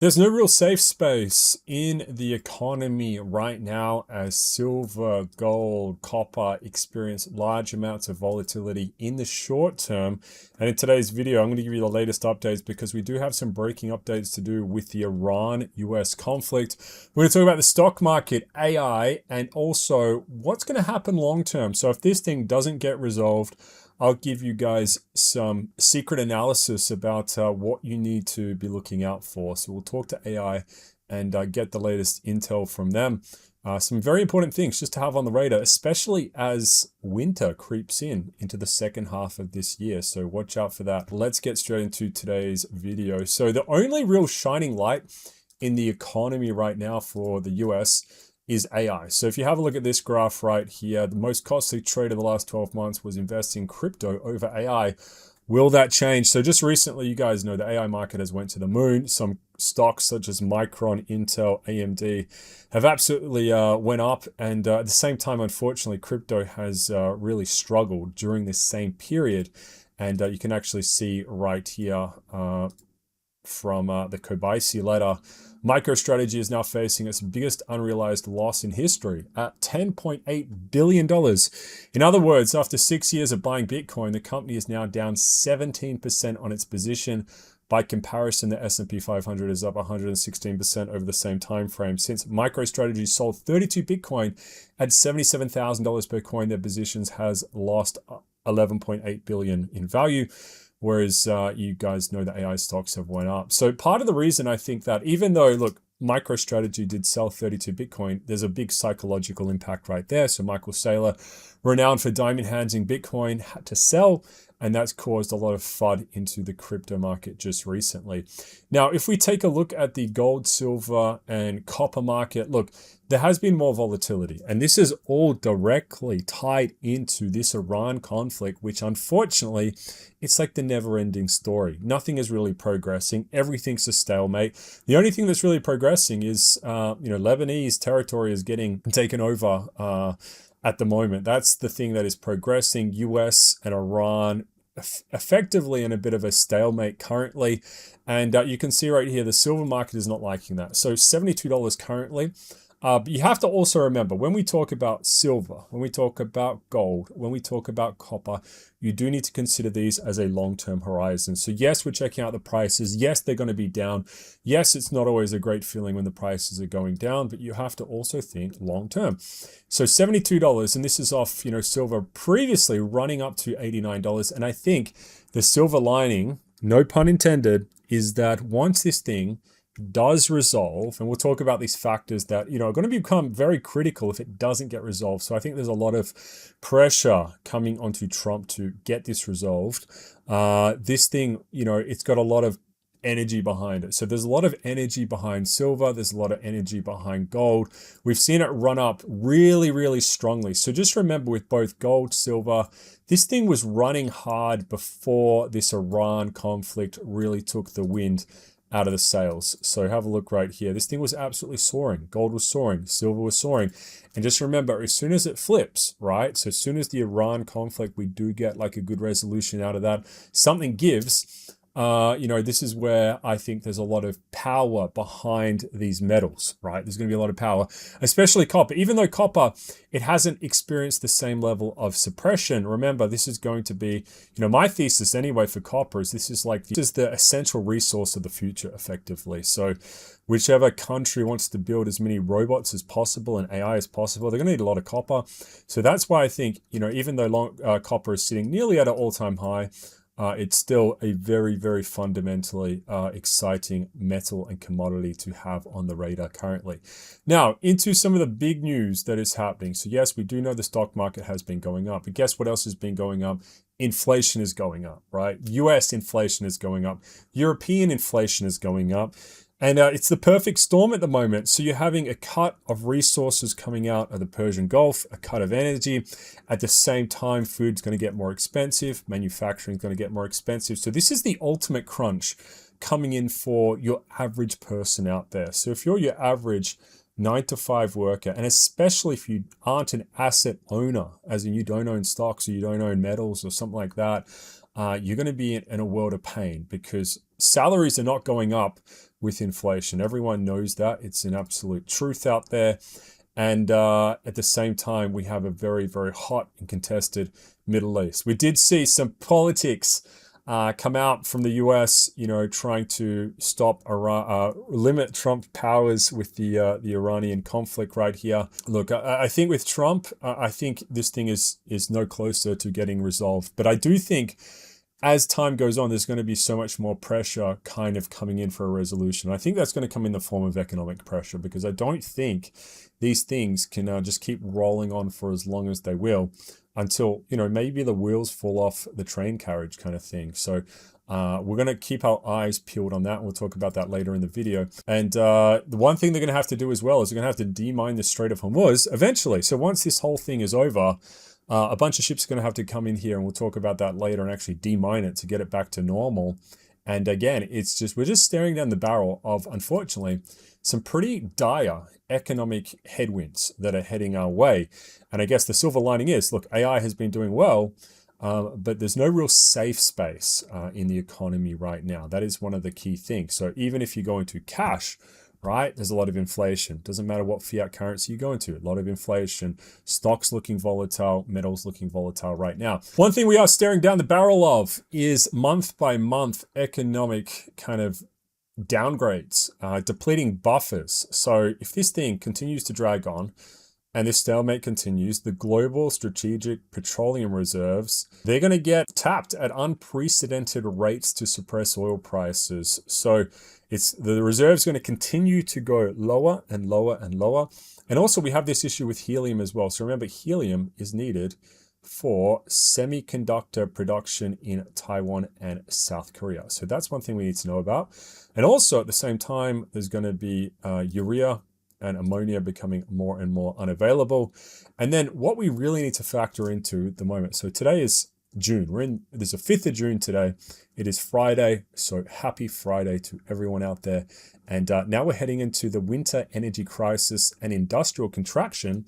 There's no real safe space in the economy right now as silver, gold, copper experience large amounts of volatility in the short term. And in today's video, I'm going to give you the latest updates because we do have some breaking updates to do with the Iran-US conflict. We're going to talk about the stock market, AI, and also what's going to happen long term. So if this thing doesn't get resolved, I'll give you guys some secret analysis about what you need to be looking out for. So we'll talk to AI and get the latest intel from them. Some very important things just to have on the radar, especially as winter creeps into the second half of this year. So watch out for that. Let's get straight into today's video. So the only real shining light in the economy right now for the US is AI. So if you have a look at this graph right here, the most costly trade of the last 12 months was investing in crypto over AI. Will that change? So just recently, you guys know the AI market has went to the moon. Some stocks such as Micron, Intel, AMD have absolutely went up. And at the same time, unfortunately, crypto has really struggled during this same period. And you can actually see right here from the Kobayashi letter, MicroStrategy is now facing its biggest unrealized loss in history at $10.8 billion. In other words, after 6 years of buying Bitcoin, the company is now down 17% on its position. By comparison, the S&P 500 is up 116% over the same time frame. Since MicroStrategy sold 32 Bitcoin at $77,000 per coin, their positions has lost 11.8 billion in value. Whereas you guys know that AI stocks have went up. So part of the reason I think that even though, look, MicroStrategy did sell 32 Bitcoin, there's a big psychological impact right there. So Michael Saylor, renowned for diamond hands in Bitcoin, had to sell, and that's caused a lot of FUD into the crypto market just recently. Now, if we take a look at the gold, silver, and copper market, look, there has been more volatility, and this is all directly tied into this Iran conflict, which unfortunately, it's like the never-ending story. Nothing is really progressing. Everything's a stalemate. The only thing that's really progressing is, Lebanese territory is getting taken over at the moment. That's the thing that is progressing. US and Iran effectively in a bit of a stalemate currently. And you can see right here, the silver market is not liking that. So $72 currently. But you have to also remember, when we talk about silver, when we talk about gold, when we talk about copper, you do need to consider these as a long-term horizon. So yes, we're checking out the prices. Yes, they're going to be down. Yes, it's not always a great feeling when the prices are going down, but you have to also think long-term. So $72, and this is off, silver previously running up to $89. And I think the silver lining, no pun intended, is that once this thing does resolve, and we'll talk about these factors that are going to become very critical if it doesn't get resolved. So I think there's a lot of pressure coming onto Trump to get this resolved. This thing, it's got a lot of energy behind it. So there's a lot of energy behind silver. There's a lot of energy behind gold. We've seen it run up really, really strongly. So just remember, with both gold, silver, this thing was running hard before this Iran conflict really took the wind out of the sails. So have a look right here. This thing was absolutely soaring. Gold was soaring. Silver was soaring. And just remember, as soon as it flips, right? So as soon as the Iran conflict, we do get like a good resolution out of that, something gives, this is where I think there's a lot of power behind these metals, right? There's going to be a lot of power, especially copper. Even though copper, it hasn't experienced the same level of suppression. Remember, this is going to be, my thesis anyway for copper is this is the essential resource of the future, effectively. So whichever country wants to build as many robots as possible and AI as possible, they're going to need a lot of copper. So that's why I think, even though copper is sitting nearly at an all-time high, it's still a very, very fundamentally exciting metal and commodity to have on the radar currently. Now, into some of the big news that is happening. So yes, we do know the stock market has been going up, but guess what else has been going up? Inflation is going up, right? US inflation is going up. European inflation is going up. And it's the perfect storm at the moment. So you're having a cut of resources coming out of the Persian Gulf, a cut of energy. At the same time, food's going to get more expensive. Manufacturing is going to get more expensive. So this is the ultimate crunch coming in for your average person out there. So if you're your average 9-to-5 worker, and especially if you aren't an asset owner, as in you don't own stocks or you don't own metals or something like that, you're going to be in a world of pain because salaries are not going up, with inflation. Everyone knows that. It's an absolute truth out there. And at the same time, we have a very, very hot and contested Middle East. We did see some politics come out from the US, trying to stop limit Trump powers with the Iranian conflict right here. Look, I think with Trump, I think this thing is no closer to getting resolved. But I do think as time goes on, there's going to be so much more pressure kind of coming in for a resolution. I think that's going to come in the form of economic pressure, because I don't think these things can just keep rolling on for as long as they will until, maybe the wheels fall off the train carriage kind of thing. So we're going to keep our eyes peeled on that. And we'll talk about that later in the video. And the one thing they're going to have to do as well is they're going to have to demine the Strait of Hormuz eventually. So once this whole thing is over, a bunch of ships are going to have to come in here, and we'll talk about that later, and actually demine it to get it back to normal. And again, we're just staring down the barrel of, unfortunately, some pretty dire economic headwinds that are heading our way. And I guess the silver lining is, look, AI has been doing well, but there's no real safe space in the economy right now. That is one of the key things. So even if you go into cash, right, there's a lot of inflation. Doesn't matter what fiat currency you go into, a lot of inflation. Stocks looking volatile, metals looking volatile right now. One thing we are staring down the barrel of is month by month economic kind of downgrades, depleting buffers. So if this thing continues to drag on, and this stalemate continues, the global strategic petroleum reserves, they're going to get tapped at unprecedented rates to suppress oil prices. So the reserve's going to continue to go lower and lower and lower. And also we have this issue with helium as well. So remember, helium is needed for semiconductor production in Taiwan and South Korea. So that's one thing we need to know about. And also at the same time, there's going to be urea and ammonia becoming more and more unavailable. And then what we really need to factor into the moment. So today is June. There's a 5th of June today. It is Friday. So happy Friday to everyone out there. And now we're heading into the winter energy crisis and industrial contraction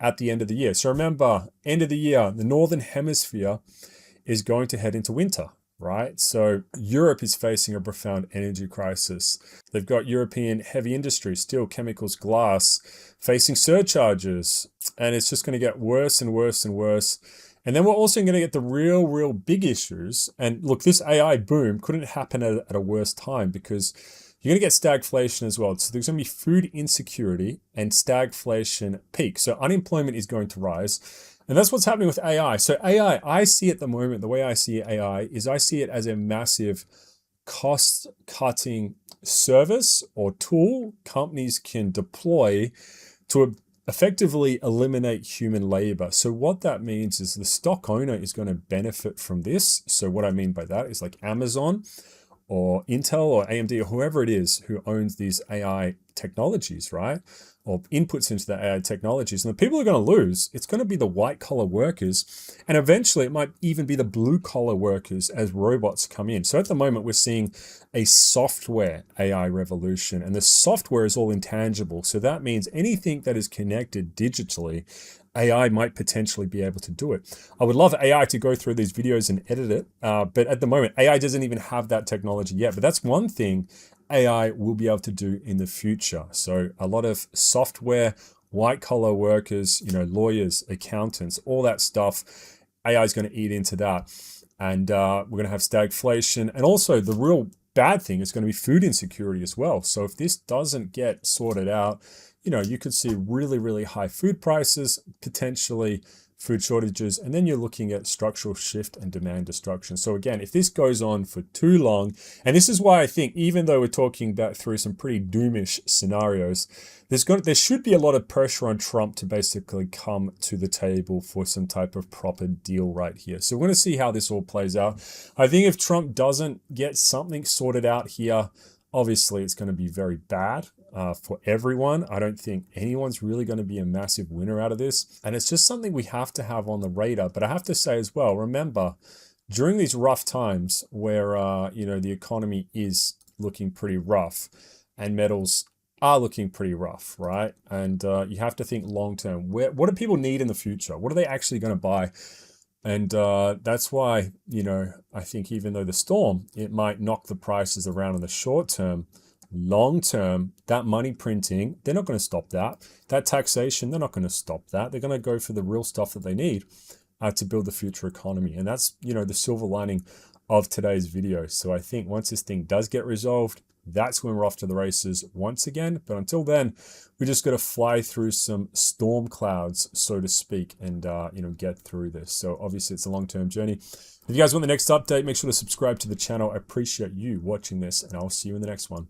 at the end of the year. So remember, end of the year, the Northern Hemisphere is going to head into winter, right? So Europe is facing a profound energy crisis. They've got European heavy industry, steel, chemicals, glass, facing surcharges. And it's just going to get worse and worse and worse. And then we're also going to get the real big issues. And look, this AI boom couldn't happen at a worse time, because you're going to get stagflation as well. So there's going to be food insecurity and stagflation peak. So unemployment is going to rise. And that's what's happening with AI. So AI, I see at the moment, the way I see AI is I see it as a massive cost-cutting service or tool companies can deploy to effectively eliminate human labor. So what that means is the stock owner is going to benefit from this. So what I mean by that is like Amazon or Intel or AMD or whoever it is who owns these AI technologies, right? Or inputs into the AI technologies. And the people who are going to lose, it's going to be the white collar workers. And eventually it might even be the blue collar workers as robots come in. So at the moment, we're seeing a software AI revolution, and the software is all intangible. So that means anything that is connected digitally, AI might potentially be able to do it. I would love AI to go through these videos and edit it. But at the moment, AI doesn't even have that technology yet. But that's one thing AI will be able to do in the future. So a lot of software, white collar workers, lawyers, accountants, all that stuff, AI is going to eat into that. And we're going to have stagflation. And also the real bad thing is going to be food insecurity as well. So if this doesn't get sorted out, you could see really high food prices, potentially food shortages, and then you're looking at structural shift and demand destruction. So again, if this goes on for too long, and this is why I think even though we're talking about through some pretty doomish scenarios, there should be a lot of pressure on Trump to basically come to the table for some type of proper deal right here. So we're going to see how this all plays out. I think if Trump doesn't get something sorted out here, obviously it's going to be very bad for everyone. I don't think anyone's really going to be a massive winner out of this. And it's just something we have to have on the radar. But I have to say as well, remember, during these rough times where, the economy is looking pretty rough and metals are looking pretty rough, right? And you have to think long term. What do people need in the future? What are they actually going to buy? And that's why, you know, I think even though the storm, it might knock the prices around in the short term, long term, that money printing, they're not going to stop that. That taxation, they're not going to stop that. They're going to go for the real stuff that they need to build the future economy. And that's, you know, the silver lining of today's video. So I think once this thing does get resolved, that's when we're off to the races once again. But until then, we just got to fly through some storm clouds, so to speak, and you know, get through this. So obviously it's a long-term journey. If you guys want the next update, make sure to subscribe to the channel. I appreciate you watching this, and I'll see you in the next one.